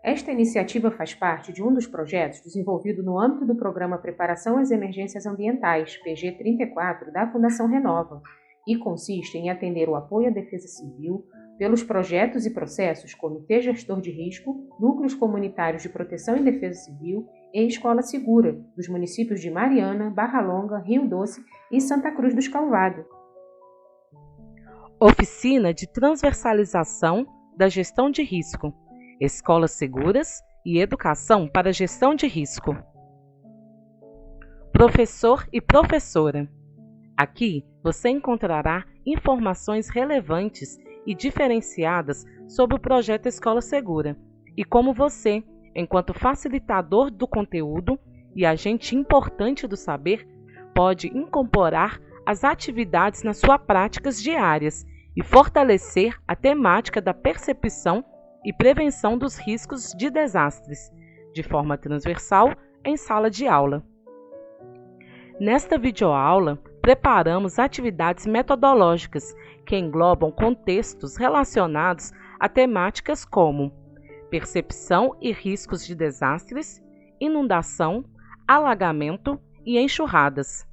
Esta iniciativa faz parte de um dos projetos desenvolvido no âmbito do Programa Preparação às Emergências Ambientais, PG34, da Fundação Renova, e consiste em atender o apoio à defesa civil pelos projetos e processos Comitê Gestor de Risco, Núcleos Comunitários de Proteção e Defesa Civil e Escola Segura, dos municípios de Mariana, Barra Longa, Rio Doce e Santa Cruz dos Calvados. Oficina de transversalização da gestão de risco, escolas seguras e educação para gestão de risco. Professor e professora. Aqui você encontrará informações relevantes e diferenciadas sobre o projeto Escola Segura e como você, enquanto facilitador do conteúdo e agente importante do saber, pode incorporar as atividades nas suas práticas diárias e fortalecer a temática da percepção e prevenção dos riscos de desastres, de forma transversal em sala de aula. Nesta videoaula, preparamos atividades metodológicas que englobam contextos relacionados a temáticas como percepção e riscos de desastres, inundação, alagamento e enxurradas,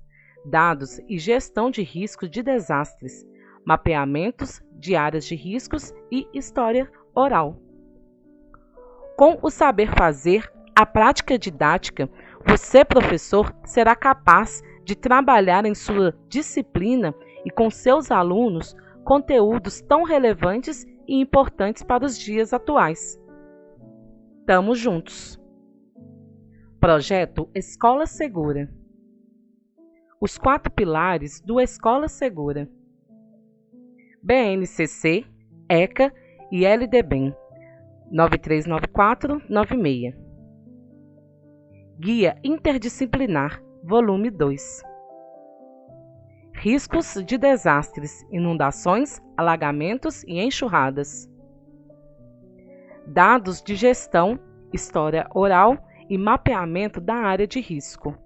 dados e gestão de riscos de desastres, mapeamentos de áreas de riscos e história oral. Com o saber fazer, a prática didática, você, professor, será capaz de trabalhar em sua disciplina e com seus alunos conteúdos tão relevantes e importantes para os dias atuais. Tamo juntos! Projeto Escola Segura. Os 4 pilares do Escola Segura: BNCC, ECA e LDBEM 939496. Guia Interdisciplinar, volume 2. Riscos de desastres, inundações, alagamentos e enxurradas. Dados de gestão, história oral e mapeamento da área de risco.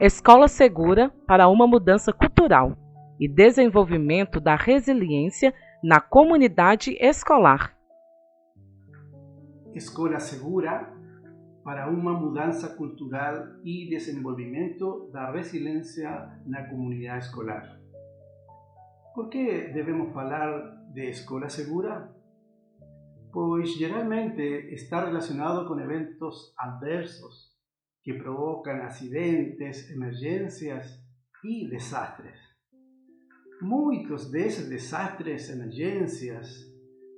Escola Segura para uma mudança cultural e desenvolvimento da resiliência na comunidade escolar. Escola Segura para uma mudança cultural e desenvolvimento da resiliência na comunidade escolar. Por que devemos falar de escola segura? Pois geralmente está relacionado com eventos adversos que provocam acidentes, emergências e desastres. Muitos desses desastres e emergências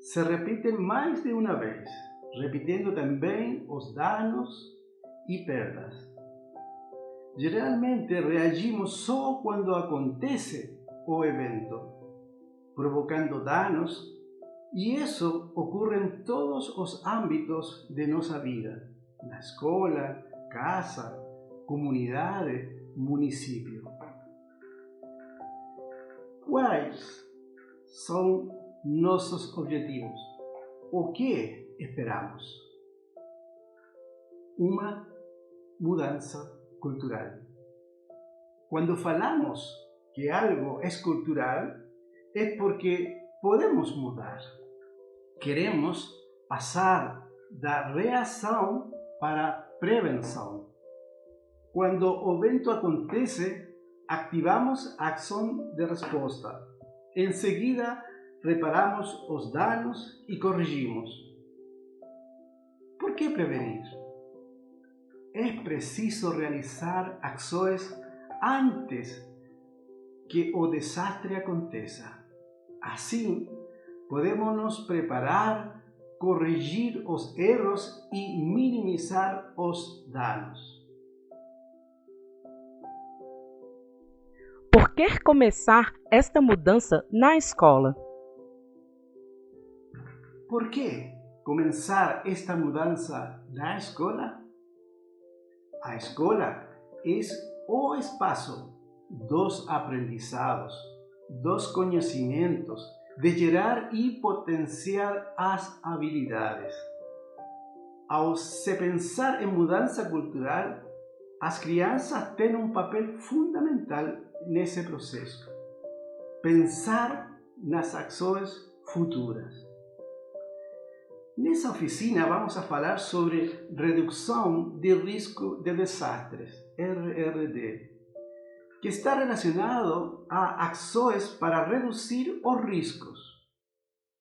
se repetem mais de uma vez, repetindo também os danos e perdas. Geralmente reagimos só quando acontece o evento, provocando danos, e isso ocorre em todos os âmbitos de nossa vida, na escola, casa, comunidade, município. Quais são nossos objetivos? O que esperamos? Uma mudança cultural. Quando falamos que algo é cultural, é porque podemos mudar. Queremos passar da reação para a prevenção. Quando o evento acontece, ativamos a ação de resposta. Em seguida, reparamos os danos e corrigimos. Por que prevenir? É preciso realizar ações antes que o desastre aconteça. Assim, podemos nos preparar, corrigir os erros e minimizar os danos. Por que começar esta mudança na escola? Por que começar esta mudança na escola? A escola é o espaço dos aprendizados, dos conhecimentos, de gerar e potenciar as habilidades. Ao se pensar em mudança cultural, as crianças têm um papel fundamental nesse processo. Pensar nas ações futuras. Nessa oficina vamos a falar sobre redução de risco de desastres, RRD, que está relacionado a ações para reduzir os riscos.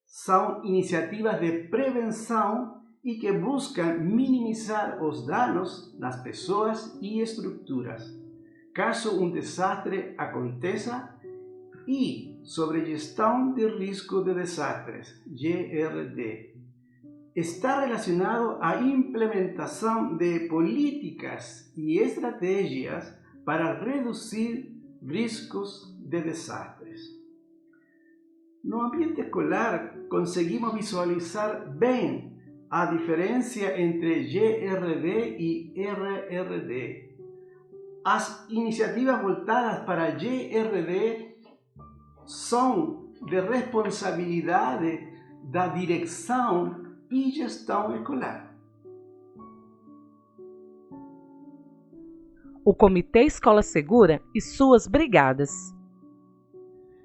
São iniciativas de prevenção e que buscam minimizar os danos nas pessoas e estruturas, caso um desastre aconteça, e sobre gestão de risco de desastres, GRD. Está relacionado à implementação de políticas e estratégias para reduzir riscos de desastres. No ambiente escolar, conseguimos visualizar bem a diferença entre GRD e RRD. As iniciativas voltadas para GRD são de responsabilidade da direção e gestão escolar. O Comitê Escola Segura e suas brigadas.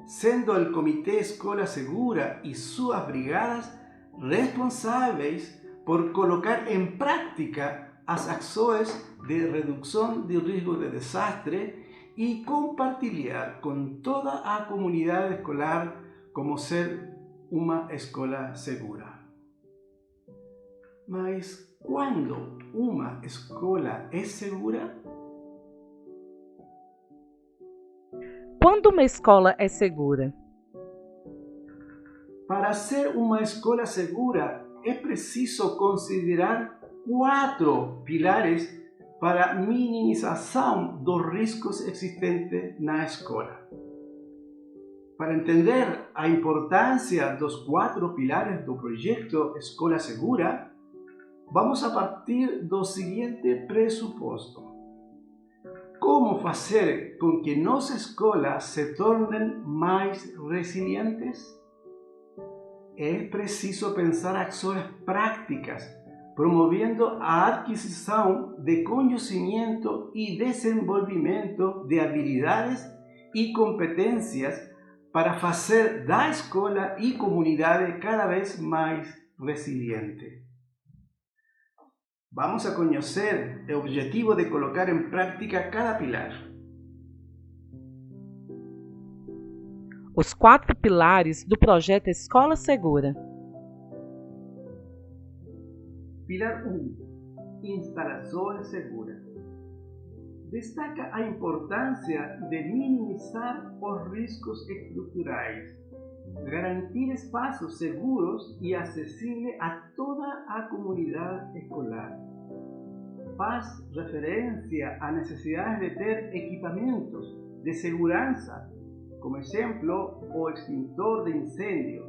Sendo o Comitê Escola Segura e suas brigadas responsáveis por colocar em prática as ações de redução de risco de desastre e compartilhar com toda a comunidade escolar como ser uma escola segura. Mas quando uma escola é segura? Quando uma escola é segura? Para ser uma escola segura, é preciso considerar 4 pilares para a minimização dos riscos existentes na escola. Para entender a importância dos 4 pilares do projeto Escola Segura, vamos a partir do seguinte pressuposto: como fazer com que nossas escolas se tornem mais resilientes? É preciso pensar ações práticas, promovendo a adquisição de conhecimento e desenvolvimento de habilidades e competências para fazer da escola e comunidade cada vez mais resiliente. Vamos a conhecer o objetivo de colocar em prática cada pilar. Os 4 pilares do projeto Escola Segura. Pilar 1. Instalações seguras. Destaca a importância de minimizar os riscos estruturais, garantir espaços seguros e acessíveis a toda a comunidade escolar. Faz referência à necessidade de ter equipamentos de segurança, como exemplo, o extintor de incêndio,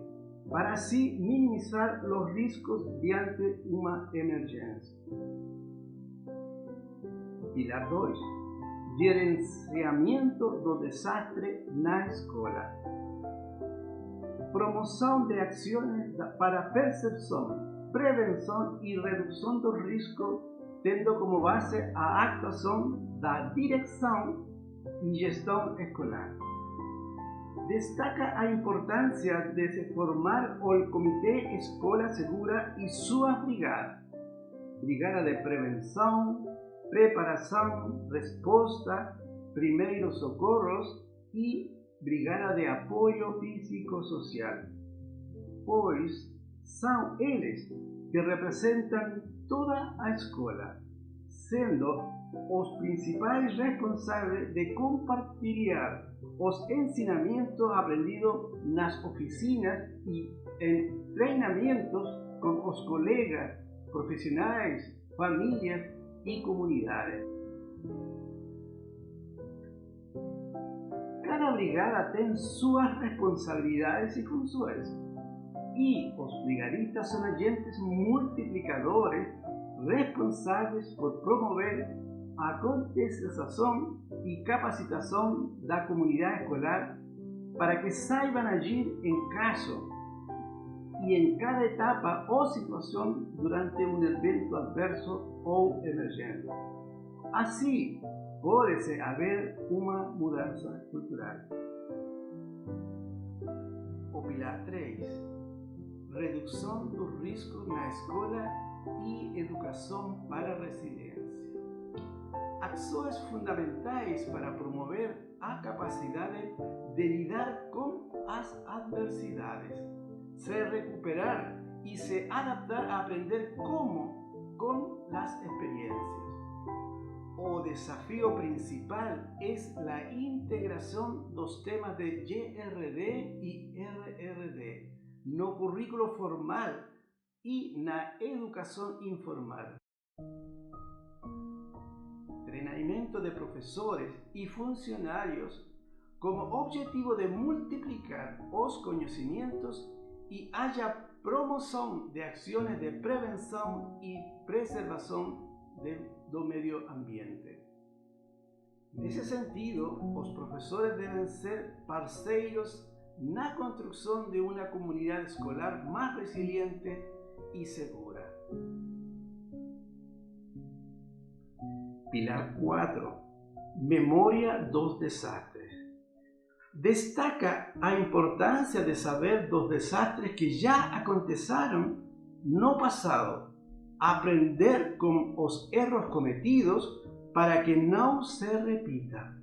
para assim minimizar os riscos diante uma emergência. Pilar 2. Gerenciamento do desastre na escola. Promoção de ações para percepção, prevenção e redução do risco, tendo como base a actuação da direção e gestão escolar. Destaca a importância de se formar o Comitê Escola Segura e sua brigada. Brigada de prevenção, preparação, resposta, primeiros socorros e brigada de apoio físico-social, pois são eles que representam toda a escola, sendo os principais responsáveis de compartilhar os ensinamentos aprendidos nas oficinas e em treinamentos com os colegas, profissionais, famílias e comunidades. Cada brigada tem suas responsabilidades e funções, e os brigadistas são agentes multiplicadores responsáveis por promover a conscientização e capacitação da comunidade escolar para que saibam agir em caso e em cada etapa ou situação durante um evento adverso ou emergente. Assim, pode-se haver uma mudança cultural. O pilar 3. redução dos riscos na escola e educação para a resiliência. Ações fundamentais para promover a capacidade de lidar com as adversidades, se recuperar y se adaptar a aprender cómo con las experiencias. O desafío principal es la integración dos temas de GRD y RRD no currículo formal y na educación informal. Treinamento de profesores y funcionarios como objetivo de multiplicar os conocimientos y haya promoción de acciones de prevención y preservación do medio ambiente. Nesse sentido, os professores devem ser parceiros na construção de uma comunidade escolar mais resiliente e segura. Pilar 4. Memória dos desastres. Destaca a importância de saber dos desastres que já aconteceram no passado, aprender com os erros cometidos para que não se repita.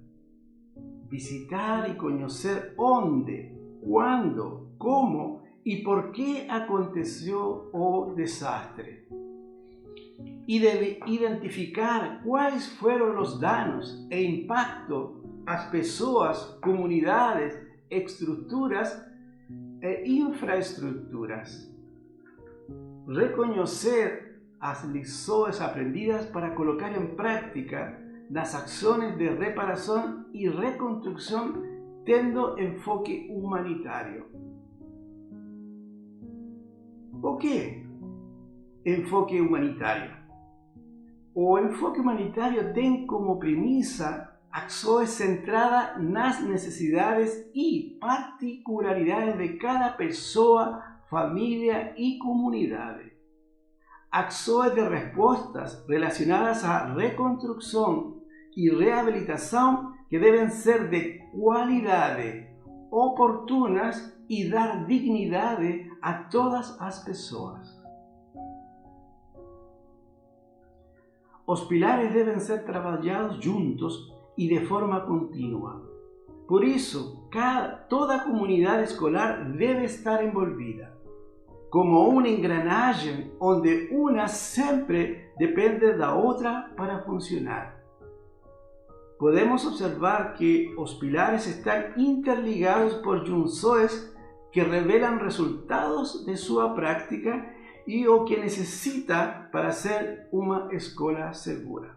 Visitar e conhecer onde, quando, como e por que aconteceu o desastre. E deve identificar quais foram os danos e impacto às pessoas, comunidades, estruturas e infraestruturas. Reconhecer as lições aprendidas para colocar em prática nas ações de reparação e reconstrução, tendo enfoque humanitário. O que é enfoque humanitário? O enfoque humanitário tem como premissa ações centradas nas necessidades e particularidades de cada pessoa, família e comunidade. Ações de respostas relacionadas à reconstrução e reabilitação que devem ser de qualidade, oportunas e dar dignidade a todas as pessoas. Os pilares devem ser trabalhados juntos e de forma contínua. Por isso, toda a comunidade escolar deve estar envolvida, como uma engrenagem onde uma sempre depende da outra para funcionar. Podemos observar que os pilares estão interligados por junções que revelam resultados de sua prática e o que necessita para ser uma escola segura.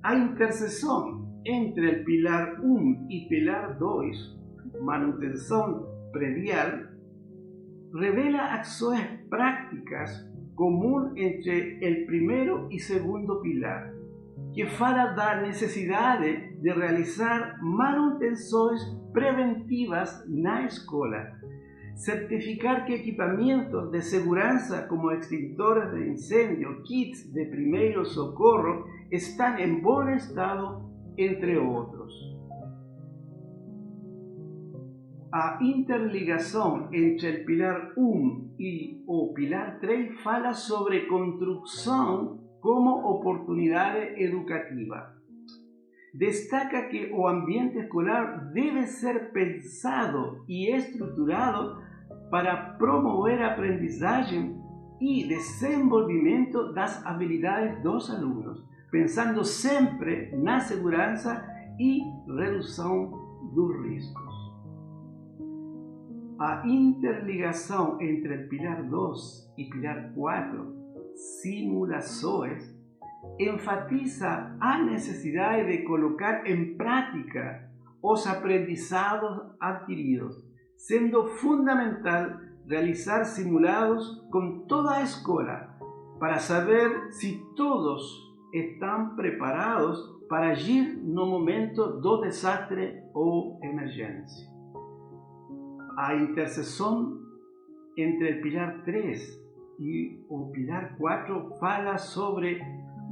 A interseção entre o pilar 1 e pilar 2, manutenção predial, revela ações práticas comuns entre o primeiro e segundo pilar, que fala da necessidade de realizar manutenções preventivas na escola, certificar que equipamentos de segurança como extintores de incêndio, kits de primeiro socorro estão em bom estado, entre outros. A interligação entre o pilar 1 e o pilar 3 fala sobre construção como oportunidade educativa. Destaca que o ambiente escolar deve ser pensado e estruturado para promover a aprendizagem e desenvolvimento das habilidades dos alunos, pensando sempre na segurança e redução dos riscos. A interligação entre o pilar 2 e pilar 4, simulações, enfatiza a necessidade de colocar em prática os aprendizados adquiridos, sendo fundamental realizar simulados com toda a escola para saber se todos estão preparados para agir no momento do desastre ou emergência. A interseção entre o pilar 3 e o pilar 4 fala sobre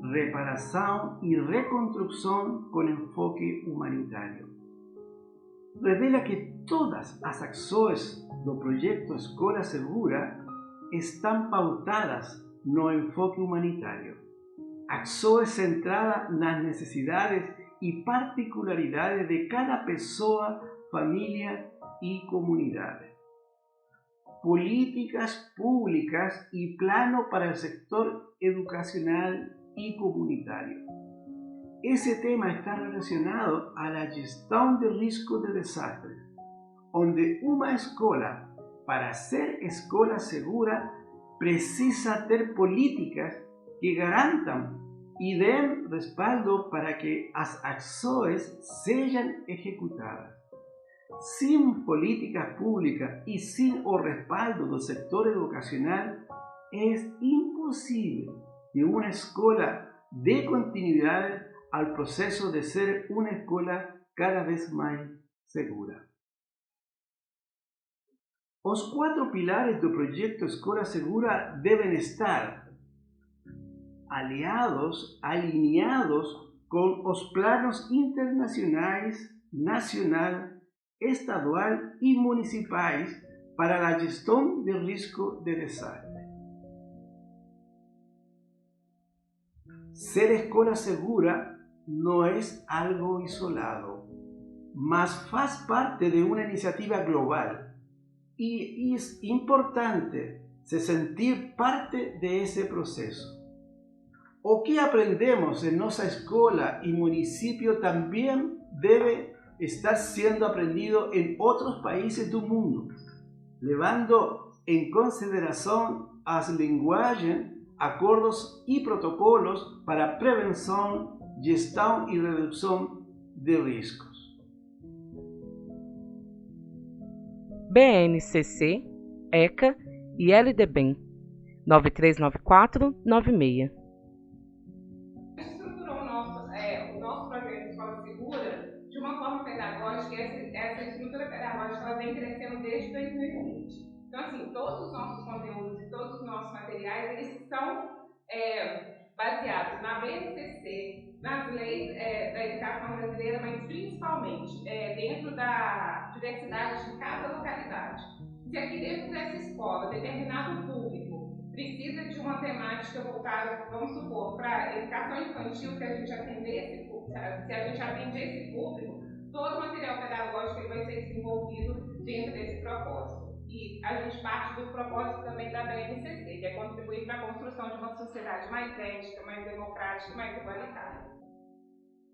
reparação e reconstrução com enfoque humanitário. Revela que todas as ações do projeto Escola Segura estão pautadas no enfoque humanitário. Ações centradas nas necessidades e particularidades de cada pessoa, família e comunidade. Políticas públicas y plano para el sector educacional y comunitario. Ese tema está relacionado a la gestión de riesgo de desastres, donde una escuela, para ser escuela segura, precisa tener políticas que garantan y den respaldo para que las acciones sean ejecutadas. Sin políticas públicas y sin el respaldo del sector educacional, es imposible que una escuela dé continuidad al proceso de ser una escuela cada vez más segura. Los 4 pilares del proyecto Escola Segura deben estar alineados con los planos internacionales, nacional, estadual y municipales para la gestión del riesgo de desastre. Ser escuela segura no es algo isolado, mas faz parte de una iniciativa global y es importante se sentir parte de ese proceso. O que aprendemos en nuestra escuela y municipio también debe estar siendo aprendido en otros países del mundo, llevando en consideración las lenguajes, acuerdos y protocolos para prevención, gestión y reducción de riesgos. BNCC, ECA e LDBEM 939496. Estruturou o nosso projeto Escola Segura de uma forma pedagógica, e essa estrutura pedagógica ela vem crescendo desde 2020. Então, assim, todos os nossos conteúdos e todos os nossos materiais, eles são baseados na BNCC, nas leis da educação brasileira, mas principalmente dentro da diversidade de cada localidade. Se aqui dentro dessa escola, determinado público precisa de uma temática voltada, vamos supor, para a educação infantil, se a gente atender esse público, todo o material pedagógico ele vai ser desenvolvido dentro desse propósito. E a gente parte do propósito também da BNCC, que é contribuir para a construção de uma sociedade mais ética, mais democrática e mais igualitária.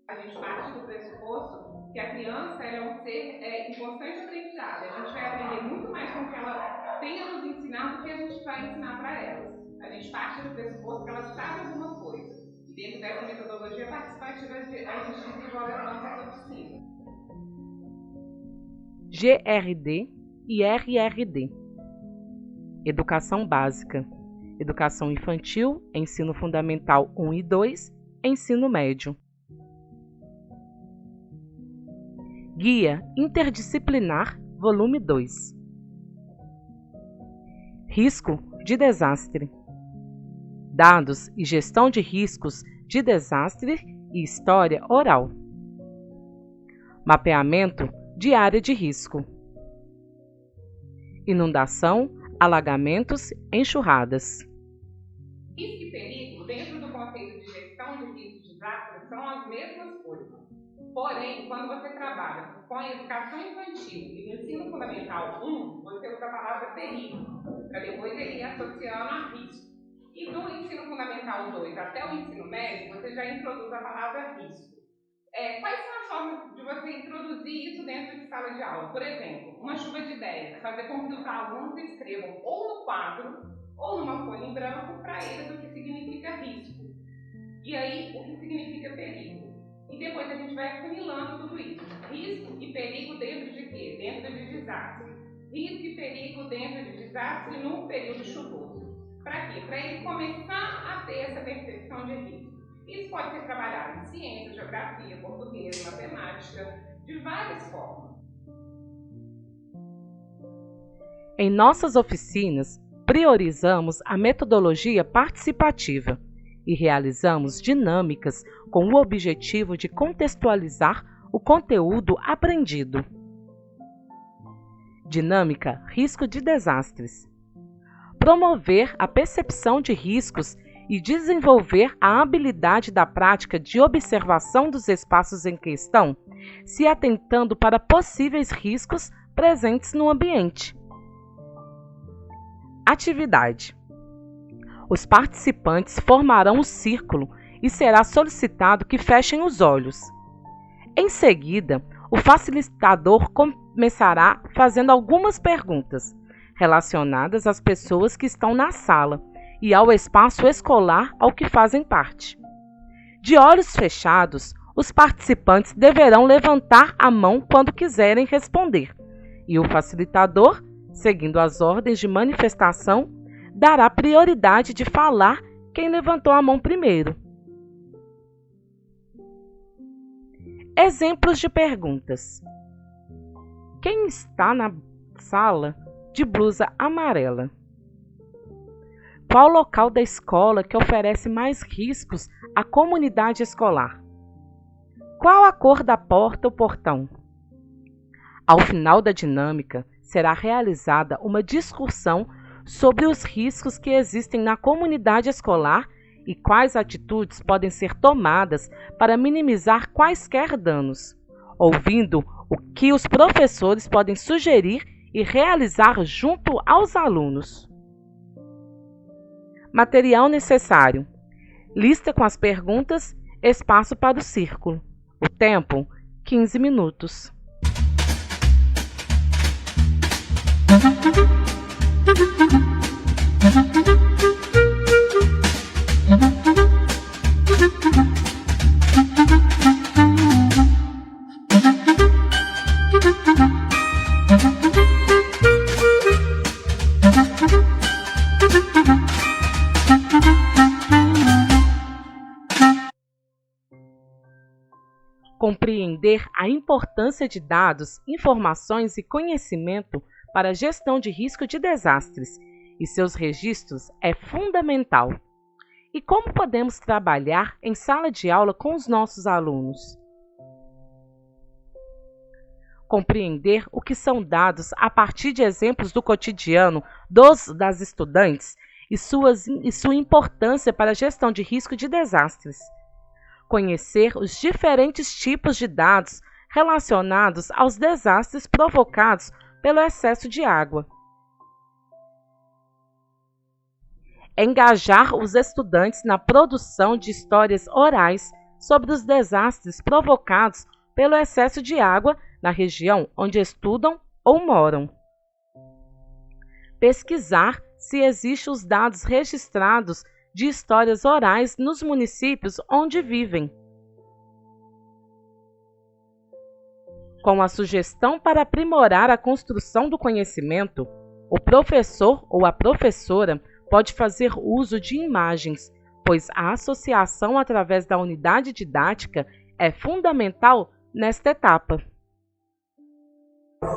A gente parte do pressuposto que a criança é um ser em constante aprendizado. A gente vai aprender muito mais com o que ela tem a nos ensinar do que a gente vai ensinar para elas. A gente parte do pressuposto que ela sabe alguma coisa. E dentro dessa metodologia participativa, a gente desenvolve as nossas oficinas. GRD e RRD. Educação básica, educação infantil, ensino fundamental 1 e 2, ensino médio. Guia Interdisciplinar, volume 2. Risco de desastre. Dados e gestão de riscos de desastre e história oral. Mapeamento de área de risco. Inundação, alagamentos, enxurradas. Risco e perigo, dentro do conceito de gestão de risco de desastre, são as mesmas coisas. Porém, quando você trabalha com a educação infantil e o ensino fundamental 1, você usa a palavra perigo, para depois ele ir associando a risco. E do ensino fundamental 2 até o ensino médio, você já introduz a palavra risco. Quais são as formas de você introduzir isso dentro de sala de aula? Por exemplo, uma chuva de ideias, fazer com que os alunos escrevam ou no quadro ou numa folha em branco para eles o que significa risco. E aí, o que significa perigo. E depois a gente vai afunilando tudo isso. Risco e perigo dentro de quê? Dentro de desastre. Risco e perigo dentro de desastre no período chuvoso. Para quê? Para ele começar a ter essa percepção de risco. Isso pode ser trabalhado em ciência, geografia, português, matemática, de várias formas. Em nossas oficinas, priorizamos a metodologia participativa e realizamos dinâmicas com o objetivo de contextualizar o conteúdo aprendido. Dinâmica Risco de Desastres. Promover a percepção de riscos e desenvolver a habilidade da prática de observação dos espaços em questão, se atentando para possíveis riscos presentes no ambiente. Atividade. Os participantes formarão um círculo e será solicitado que fechem os olhos. Em seguida, o facilitador começará fazendo algumas perguntas relacionadas às pessoas que estão na sala e ao espaço escolar ao que fazem parte. De olhos fechados, os participantes deverão levantar a mão quando quiserem responder, e o facilitador, seguindo as ordens de manifestação, dará prioridade de falar quem levantou a mão primeiro. Exemplos de perguntas. Quem está na sala de blusa amarela? Qual local da escola que oferece mais riscos à comunidade escolar? Qual a cor da porta ou portão? Ao final da dinâmica, será realizada uma discussão sobre os riscos que existem na comunidade escolar e quais atitudes podem ser tomadas para minimizar quaisquer danos, ouvindo o que os professores podem sugerir e realizar junto aos alunos. Material necessário. Lista com as perguntas, espaço para o círculo. O tempo, 15 minutos. Compreender a importância de dados, informações e conhecimento para a gestão de risco de desastres e seus registros é fundamental. E como podemos trabalhar em sala de aula com os nossos alunos? Compreender o que são dados a partir de exemplos do cotidiano das estudantes e sua importância para a gestão de risco de desastres. Conhecer os diferentes tipos de dados relacionados aos desastres provocados pelo excesso de água. Engajar os estudantes na produção de histórias orais sobre os desastres provocados pelo excesso de água na região onde estudam ou moram. Pesquisar se existem os dados registrados de histórias orais nos municípios onde vivem. Com a sugestão para aprimorar a construção do conhecimento, o professor ou a professora pode fazer uso de imagens, pois a associação através da unidade didática é fundamental nesta etapa.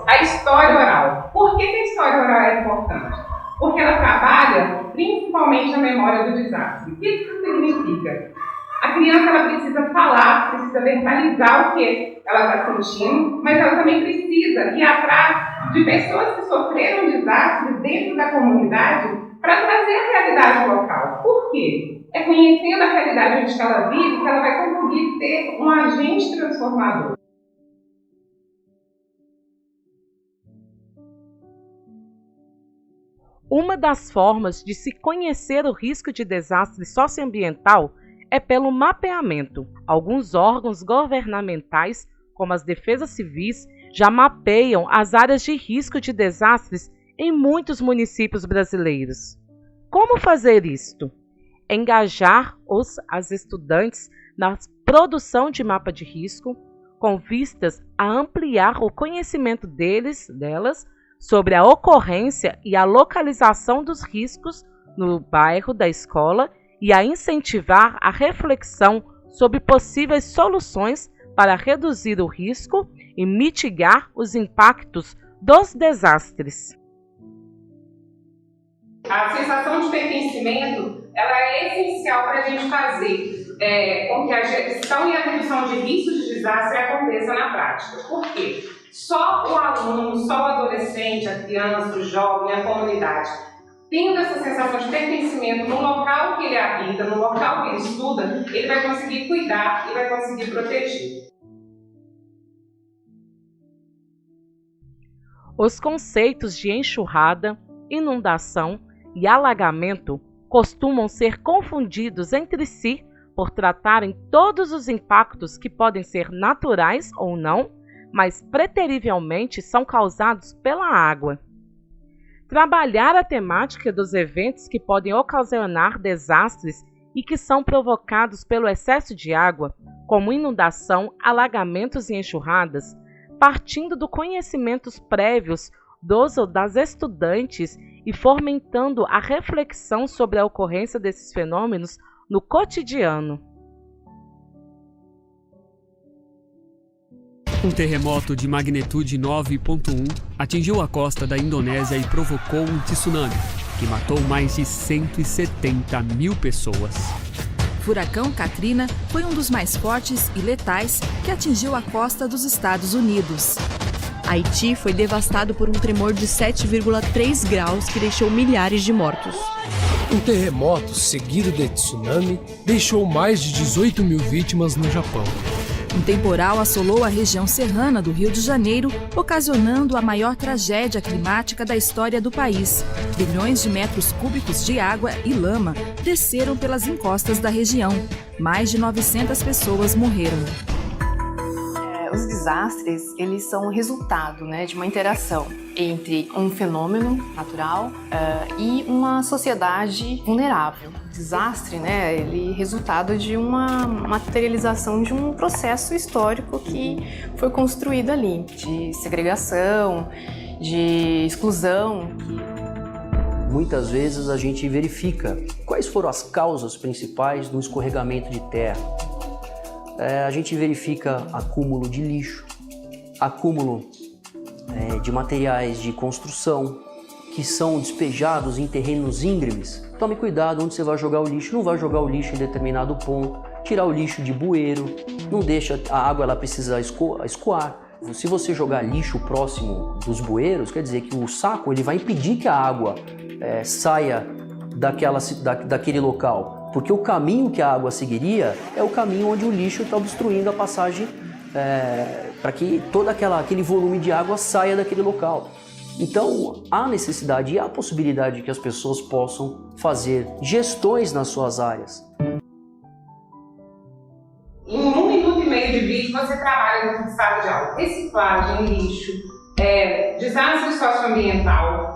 A história oral. Por que a história oral é importante? Porque ela trabalha principalmente a memória do desastre. O que isso significa? A criança ela precisa falar, precisa verbalizar o que ela está sentindo, mas ela também precisa ir atrás de pessoas que sofreram desastres dentro da comunidade para trazer a realidade local. Por quê? É conhecendo a realidade onde ela vive que ela vai conseguir ser um agente transformador. Uma das formas de se conhecer o risco de desastre socioambiental é pelo mapeamento. Alguns órgãos governamentais, como as defesas civis, já mapeiam as áreas de risco de desastres em muitos municípios brasileiros. Como fazer isto? Engajar as estudantes na produção de mapa de risco, com vistas a ampliar o conhecimento delas sobre a ocorrência e a localização dos riscos no bairro da escola e a incentivar a reflexão sobre possíveis soluções para reduzir o risco e mitigar os impactos dos desastres. A sensação de pertencimento ela é essencial para a gente fazer com que a gestão e a redução de riscos de desastre aconteça na prática. Por quê? Só o aluno, só o adolescente, a criança, o jovem, a comunidade, tendo essa sensação de pertencimento no local que ele habita, no local que ele estuda, ele vai conseguir cuidar e vai conseguir proteger. Os conceitos de enxurrada, inundação e alagamento costumam ser confundidos entre si por tratarem todos os impactos que podem ser naturais ou não, mas preterivelmente são causados pela água. Trabalhar a temática dos eventos que podem ocasionar desastres e que são provocados pelo excesso de água, como inundação, alagamentos e enxurradas, partindo do conhecimentos prévios dos ou das estudantes e fomentando a reflexão sobre a ocorrência desses fenômenos no cotidiano. Um terremoto de magnitude 9.1 atingiu a costa da Indonésia e provocou um tsunami, que matou mais de 170 mil pessoas. O furacão Katrina foi um dos mais fortes e letais que atingiu a costa dos Estados Unidos. Haiti foi devastado por um tremor de 7,3 graus que deixou milhares de mortos. Um terremoto seguido de tsunami deixou mais de 18 mil vítimas no Japão. Um temporal assolou a região serrana do Rio de Janeiro, ocasionando a maior tragédia climática da história do país. Bilhões de metros cúbicos de água e lama desceram pelas encostas da região. Mais de 900 pessoas morreram. Os desastres, eles são resultado, de uma interação entre um fenômeno natural e uma sociedade vulnerável. O desastre, ele é resultado de uma materialização de um processo histórico que foi construído ali, de segregação, de exclusão. Muitas vezes a gente verifica quais foram as causas principais do escorregamento de terra. A gente verifica acúmulo de lixo, acúmulo de materiais de construção que são despejados em terrenos íngremes. Tome cuidado onde você vai jogar o lixo, não vai jogar o lixo em determinado ponto, tirar o lixo de bueiro, não deixa a água, ela precisa escoar. Se você jogar lixo próximo dos bueiros, quer dizer que o saco ele vai impedir que a água saia daquele local. Porque o caminho que a água seguiria é o caminho onde o lixo está obstruindo a passagem para que todo aquele volume de água saia daquele local. Então, há necessidade e há possibilidade que as pessoas possam fazer gestões nas suas áreas. Em 1 minuto e meio de vídeo, você trabalha dentro de sala de aula. Reciclagem, lixo, desastre socioambiental,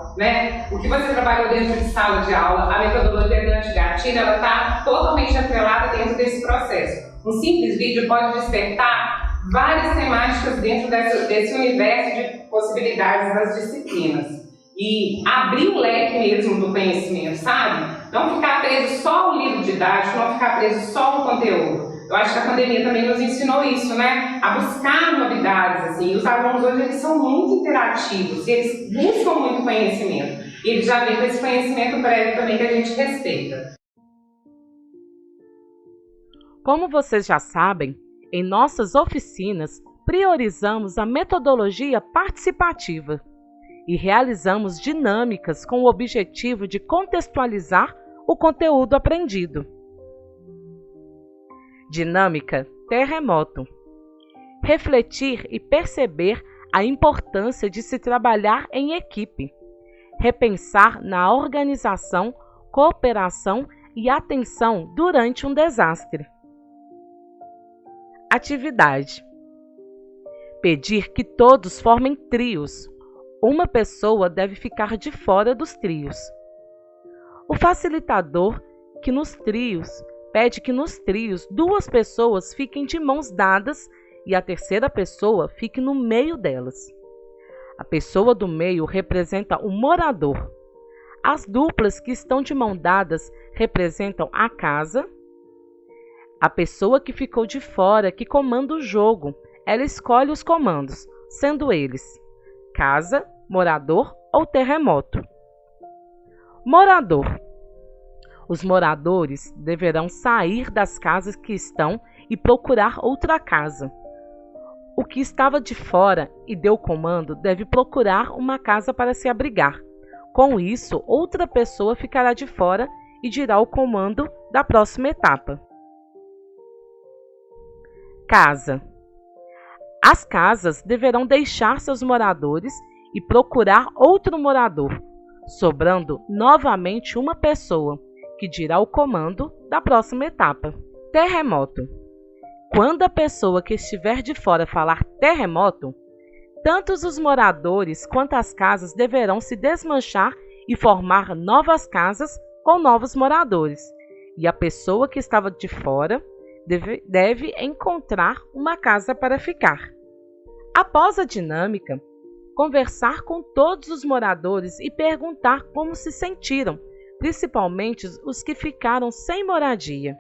O que você trabalhou dentro de sala de aula, a metodologia Gantt-Gatilho, ela está totalmente atrelada dentro desse processo. Um simples vídeo pode despertar várias temáticas dentro desse universo de possibilidades das disciplinas. E abrir o leque mesmo do conhecimento, sabe? Não ficar preso só ao livro didático, não ficar preso só no conteúdo. Eu acho que a pandemia também nos ensinou isso, a buscar novidades, E os alunos hoje, eles são muito interativos, eles buscam muito conhecimento. E eles já vêm com esse conhecimento prévio também que a gente respeita. Como vocês já sabem, em nossas oficinas, priorizamos a metodologia participativa e realizamos dinâmicas com o objetivo de contextualizar o conteúdo aprendido. Dinâmica terremoto. Refletir e perceber a importância de se trabalhar em equipe. Repensar na organização, cooperação e atenção durante um desastre. Atividade. Pedir que todos formem trios. Uma pessoa deve ficar de fora dos trios. O facilitador pede que nos trios 2 pessoas fiquem de mãos dadas e a terceira pessoa fique no meio delas. A pessoa do meio representa o morador. As duplas que estão de mão dadas representam a casa. A pessoa que ficou de fora que comanda o jogo, ela escolhe os comandos, sendo eles casa, morador ou terremoto. Morador. Os moradores deverão sair das casas que estão e procurar outra casa. O que estava de fora e deu comando deve procurar uma casa para se abrigar. Com isso, outra pessoa ficará de fora e dirá o comando da próxima etapa. Casa. As casas deverão deixar seus moradores e procurar outro morador, sobrando novamente uma pessoa, que dirá o comando da próxima etapa. Terremoto. Quando a pessoa que estiver de fora falar terremoto, tanto os moradores quanto as casas deverão se desmanchar e formar novas casas com novos moradores. E a pessoa que estava de fora deve encontrar uma casa para ficar. Após a dinâmica, conversar com todos os moradores e perguntar como se sentiram, principalmente os que ficaram sem moradia.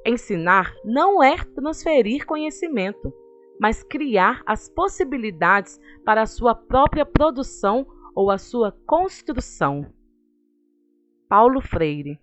Ensinar não é transferir conhecimento, mas criar as possibilidades para a sua própria produção ou a sua construção. Paulo Freire.